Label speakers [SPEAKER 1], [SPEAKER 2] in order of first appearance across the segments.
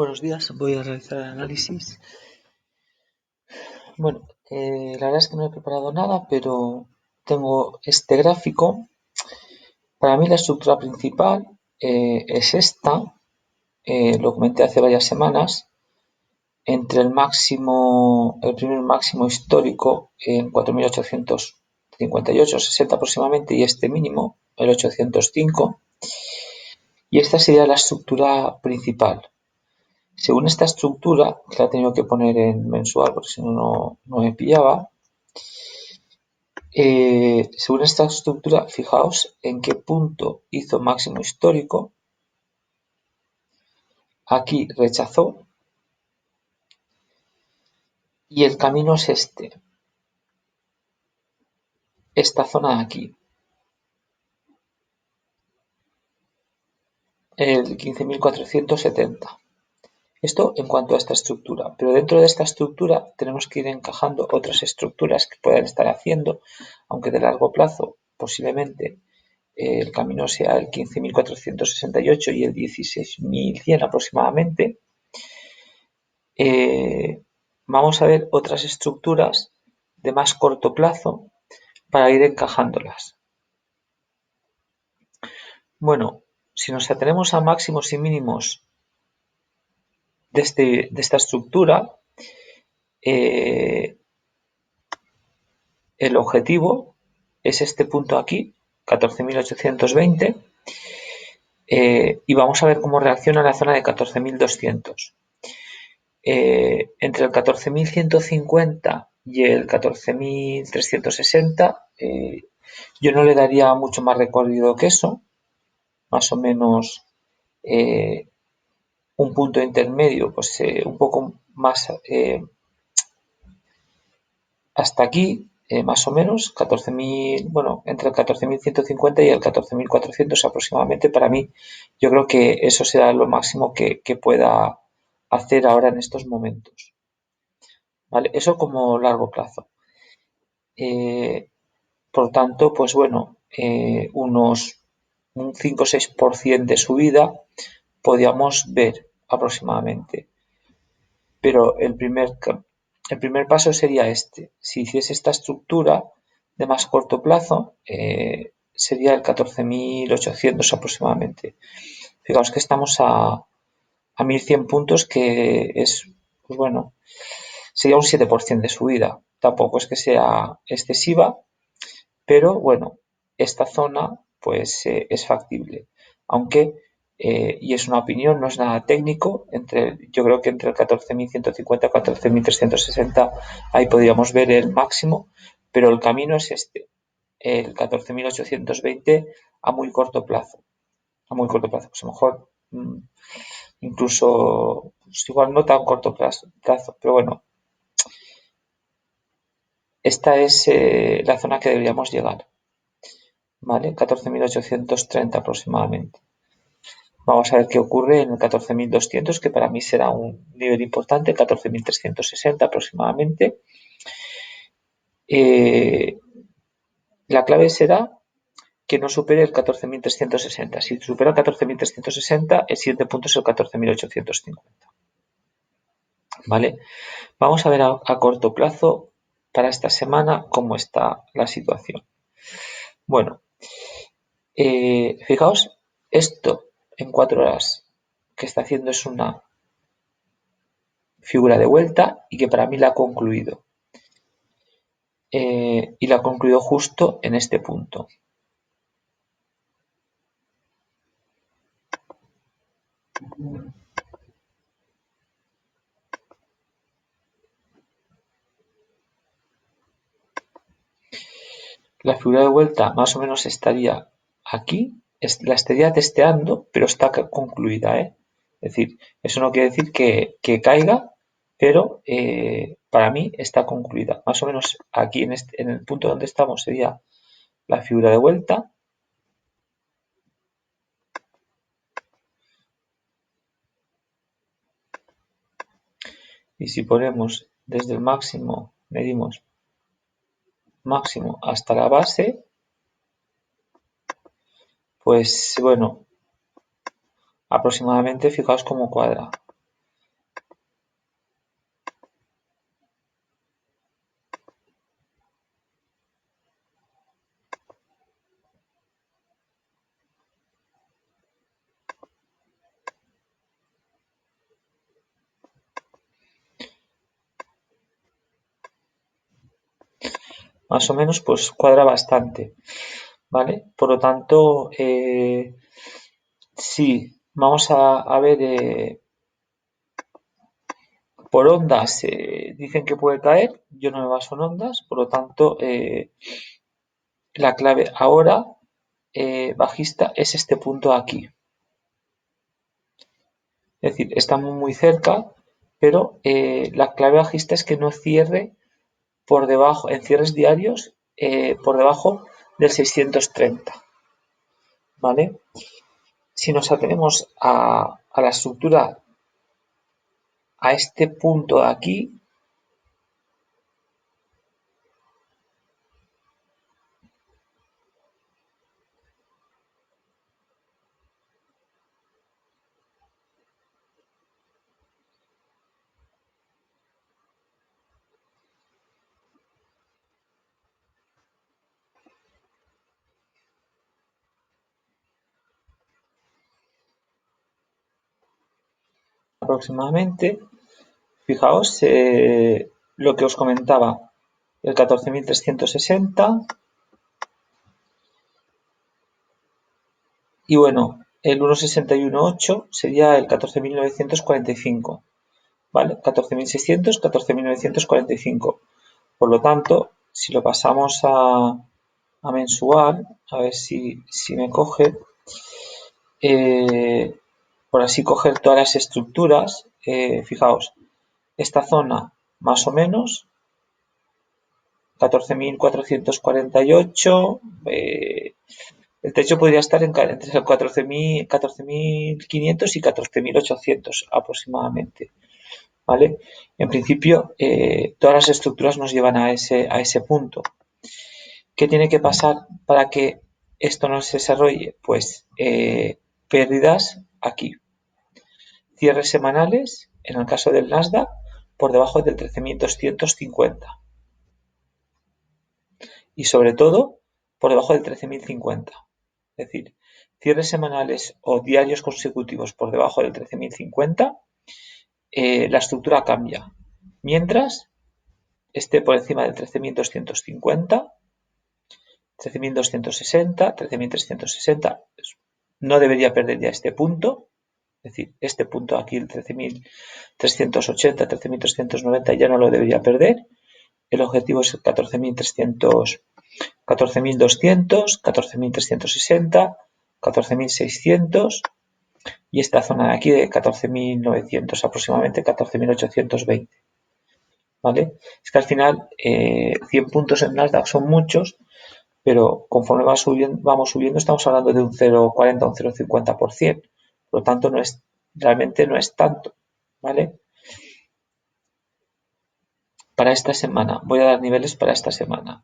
[SPEAKER 1] Buenos días, voy a realizar el análisis. Bueno, la verdad es que no he preparado nada, pero tengo este gráfico. Para mí la estructura principal es esta, lo comenté hace varias semanas, entre el primer máximo histórico en 4.858, 60 aproximadamente, y este mínimo, el 805, y esta sería la estructura principal. Según esta estructura, que la he tenido que poner en mensual porque si no, no me pillaba, según esta estructura, fijaos en qué punto hizo máximo histórico, aquí rechazó y el camino es esta zona de aquí, el 15.470. Esto en cuanto a esta estructura, pero dentro de esta estructura tenemos que ir encajando otras estructuras que puedan estar haciendo, aunque de largo plazo posiblemente el camino sea el 15.468 y el 16.100 aproximadamente. Vamos a ver otras estructuras de más corto plazo para ir encajándolas. Bueno, si nos atenemos a máximos y mínimos de esta estructura, el objetivo es este punto aquí, 14.820, y vamos a ver cómo reacciona la zona de 14.200. Entre el 14.150 y el 14.360 yo no le daría mucho más recorrido que eso, más o menos un punto intermedio, pues un poco más hasta aquí, más o menos, 14.000, bueno, entre el 14.150 y el 14.400 aproximadamente. Para mí, yo creo que eso será lo máximo que pueda hacer ahora en estos momentos. ¿Vale? Eso como largo plazo. Por tanto, pues bueno, unos un 5 o 6% de subida podíamos ver aproximadamente. Pero el primer paso sería este. Si hiciese esta estructura de más corto plazo, sería el 14.800 aproximadamente. Fijaos que estamos a 1.100 puntos, que es, pues bueno, sería un 7% de subida. Tampoco es que sea excesiva, pero bueno, esta zona pues es factible. Aunque, y es una opinión, no es nada técnico, yo creo que entre el 14.150 y 14.360 ahí podríamos ver el máximo, pero el camino es este, el 14.820 a muy corto plazo. A muy corto plazo, pues a lo mejor incluso pues igual no tan corto plazo, pero bueno, esta es la zona que deberíamos llegar, ¿vale? 14.830 aproximadamente. Vamos a ver qué ocurre en el 14.200, que para mí será un nivel importante, 14.360 aproximadamente. La clave será que no supere el 14.360. Si supera el 14.360, el siguiente punto es el 14.850. ¿Vale? Vamos a ver a corto plazo para esta semana cómo está la situación. Bueno, fijaos, esto en 4 horas que está haciendo es una figura de vuelta y que para mí la ha concluido. Y la ha concluido justo en este punto. La figura de vuelta más o menos estaría aquí, la estaría testeando, pero está concluida, ¿eh? Es decir, eso no quiere decir que caiga, pero para mí está concluida. Más o menos aquí en el punto donde estamos sería la figura de vuelta. Y si ponemos desde el máximo, medimos máximo hasta la base, pues bueno, aproximadamente fijaos cómo cuadra. más o menos, pues cuadra bastante, ¿vale? Por lo tanto, sí, vamos a ver, por ondas, dicen que puede caer, yo no me baso en ondas, por lo tanto, la clave ahora bajista es este punto aquí. Es decir, estamos muy cerca, pero la clave bajista es que no cierre por debajo, en cierres diarios, por debajo del 630, ¿vale? Si nos atenemos a la estructura, a este punto de aquí, aproximadamente, fijaos lo que os comentaba, el 14.360 y bueno, el 1.61.8 sería el 14.945, ¿vale? 14.600, 14.945. Por lo tanto, si lo pasamos a mensual, a ver si me coge, por así coger todas las estructuras, fijaos, esta zona más o menos 14.448, el techo podría estar entre 14.500 y 14.800 aproximadamente, ¿vale? En principio, todas las estructuras nos llevan a ese punto. ¿Qué tiene que pasar para que esto no se desarrolle? Pues pérdidas aquí. Cierres semanales, en el caso del Nasdaq, por debajo del 13.250 y sobre todo por debajo del 13.050. Es decir, cierres semanales o diarios consecutivos por debajo del 13.050, la estructura cambia. Mientras esté por encima del 13.250, 13.260, 13.360, no debería perder ya este punto. Es decir, este punto aquí, el 13.380, 13.390, ya no lo debería perder. El objetivo es el 14.300, 14.200, 14.360, 14.600 y esta zona de aquí de 14.900, aproximadamente 14.820. ¿Vale? Es que al final 100 puntos en Nasdaq son muchos, pero conforme vamos subiendo estamos hablando de un 0,40 o un 0,50%. Por lo tanto, realmente no es tanto. ¿Vale? Para esta semana, voy a dar niveles para esta semana.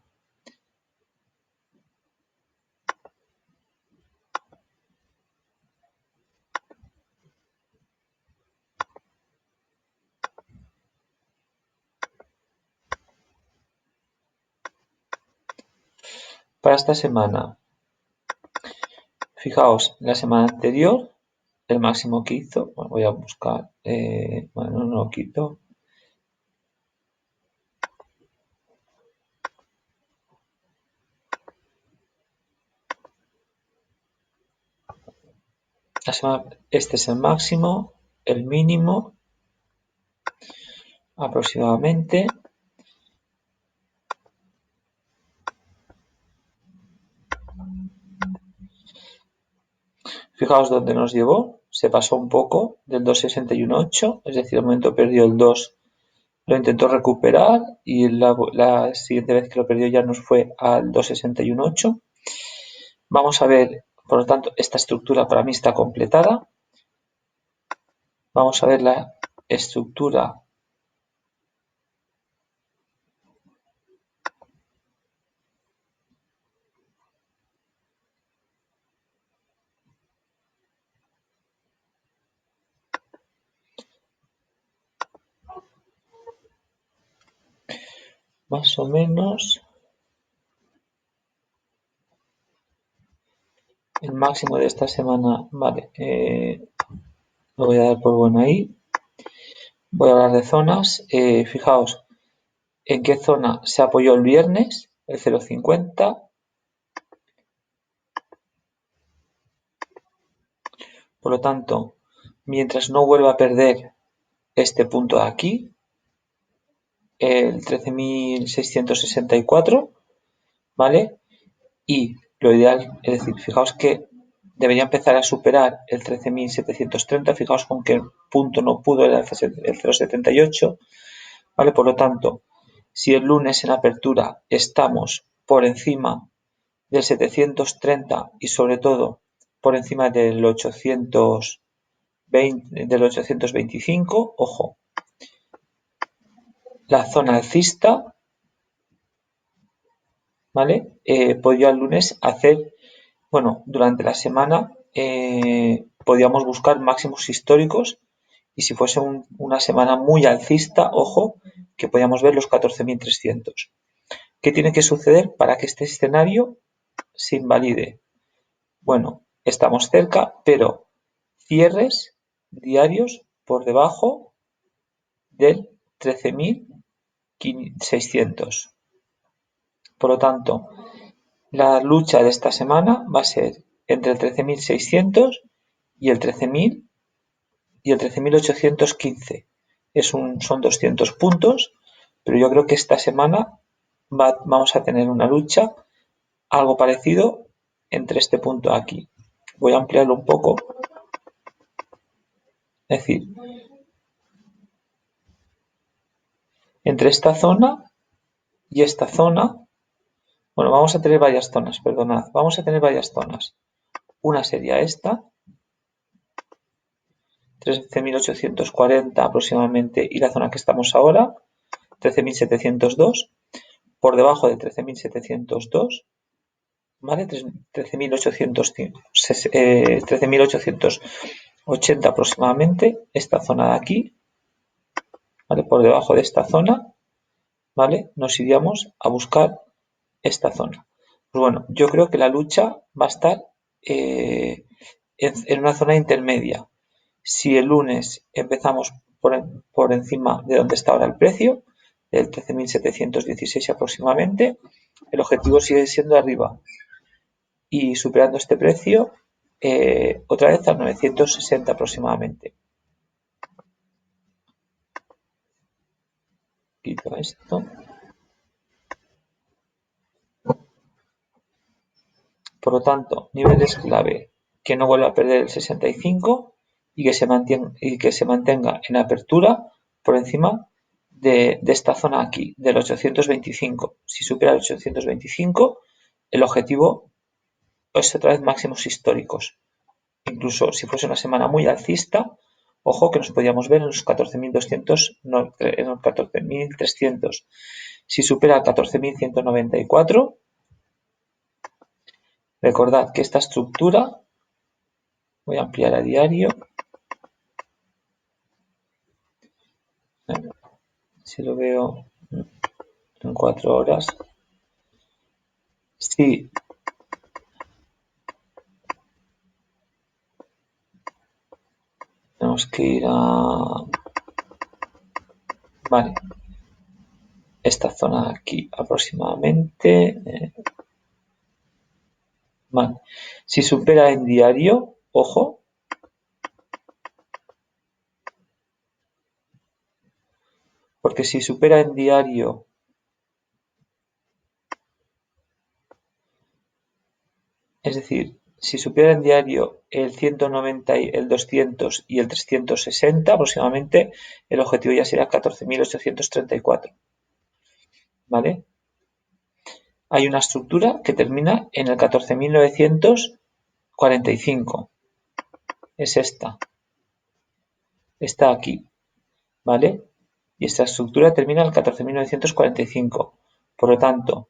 [SPEAKER 1] Para esta semana, fijaos, la semana anterior, el máximo que hizo, bueno, voy a buscar, bueno, no lo quito. Este es el máximo, el mínimo, aproximadamente. Fijaos dónde nos llevó, se pasó un poco del 2,61,8, es decir, al momento perdió el 2, lo intentó recuperar y la siguiente vez que lo perdió ya nos fue al 2,61,8. Vamos a ver, por lo tanto, esta estructura para mí está completada. Vamos a ver la estructura más o menos. El máximo de esta semana, vale, lo voy a dar por bueno ahí. Voy a hablar de zonas. Fijaos en qué zona se apoyó el viernes. el 0,50. Por lo tanto, mientras no vuelva a perder este punto de aquí, el 13.664, ¿vale? Y lo ideal, es decir, fijaos que debería empezar a superar el 13.730, fijaos con qué punto no pudo el 0,78, ¿vale? Por lo tanto, si el lunes en apertura estamos por encima del 730 y sobre todo por encima del 825, ojo, la zona alcista, ¿vale? Podría el lunes hacer, bueno, durante la semana podríamos buscar máximos históricos y si fuese una semana muy alcista, ojo, que podríamos ver los 14.300. ¿Qué tiene que suceder para que este escenario se invalide? Bueno, estamos cerca, pero cierres diarios por debajo del 13.600. Por lo tanto, la lucha de esta semana va a ser entre el 13.600 y el 13.000 y el 13.815. Son 200 puntos, pero yo creo que esta semana vamos a tener una lucha algo parecido entre este punto aquí. Voy a ampliarlo un poco. Es decir, entre esta zona y esta zona, bueno, vamos a tener varias zonas, perdonad, vamos a tener varias zonas. Una sería esta, 13.840 aproximadamente, y la zona que estamos ahora, 13.702, por debajo de 13.702, ¿vale? 13.880 aproximadamente, esta zona de aquí, ¿vale? Por debajo de esta zona, ¿vale? Nos iríamos a buscar esta zona. Pues bueno, yo creo que la lucha va a estar en una zona intermedia. Si el lunes empezamos por encima de donde está ahora el precio, del 13.716 aproximadamente, el objetivo sigue siendo arriba y superando este precio otra vez a 960 aproximadamente. Quito esto. Por lo tanto, niveles clave que no vuelva a perder el 65 y que se mantenga en apertura por encima de esta zona aquí, del 825. Si supera el 825, el objetivo es otra vez máximos históricos. Incluso si fuese una semana muy alcista, ojo que nos podríamos ver en los 14.200, no, en los 14.300. Si supera el 14.194, recordad que esta estructura, voy a ampliar a diario, si lo veo en 4 horas, si tenemos que ir a, vale, esta zona de aquí aproximadamente, vale, si supera en diario, ojo, porque si supera en diario, es decir, si supera en diario el 190, el 200 y el 360 aproximadamente, el objetivo ya será 14.834, ¿vale? Hay una estructura que termina en el 14.945, es esta, está aquí, ¿vale? Y esta estructura termina en el 14.945, por lo tanto,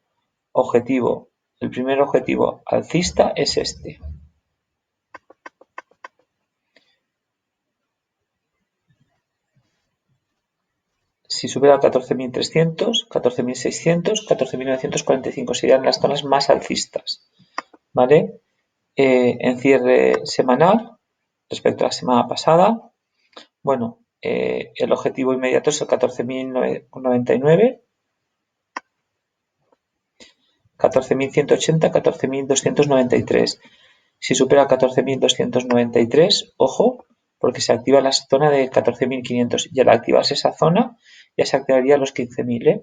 [SPEAKER 1] el primer objetivo alcista es este. Si supera 14.300, 14.600, 14.945 serían las zonas más alcistas, ¿vale? En cierre semanal, respecto a la semana pasada, bueno, el objetivo inmediato es el 14.099, 14.180, 14.293. Si supera 14.293, ojo, porque se activa la zona de 14.500 y al activarse esa zona ya se activaría los 15.000, ¿eh?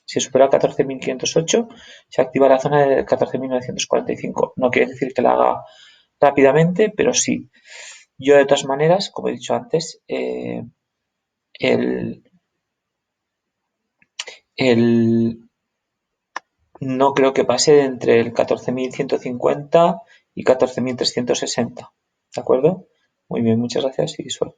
[SPEAKER 1] Si supera 14.508, se activa la zona de 14.945. No quiere decir que la haga rápidamente, pero sí. Yo de todas maneras, como he dicho antes, el, el no creo que pase entre el 14.150 y 14.360. ¿De acuerdo? Muy bien, muchas gracias y suerte.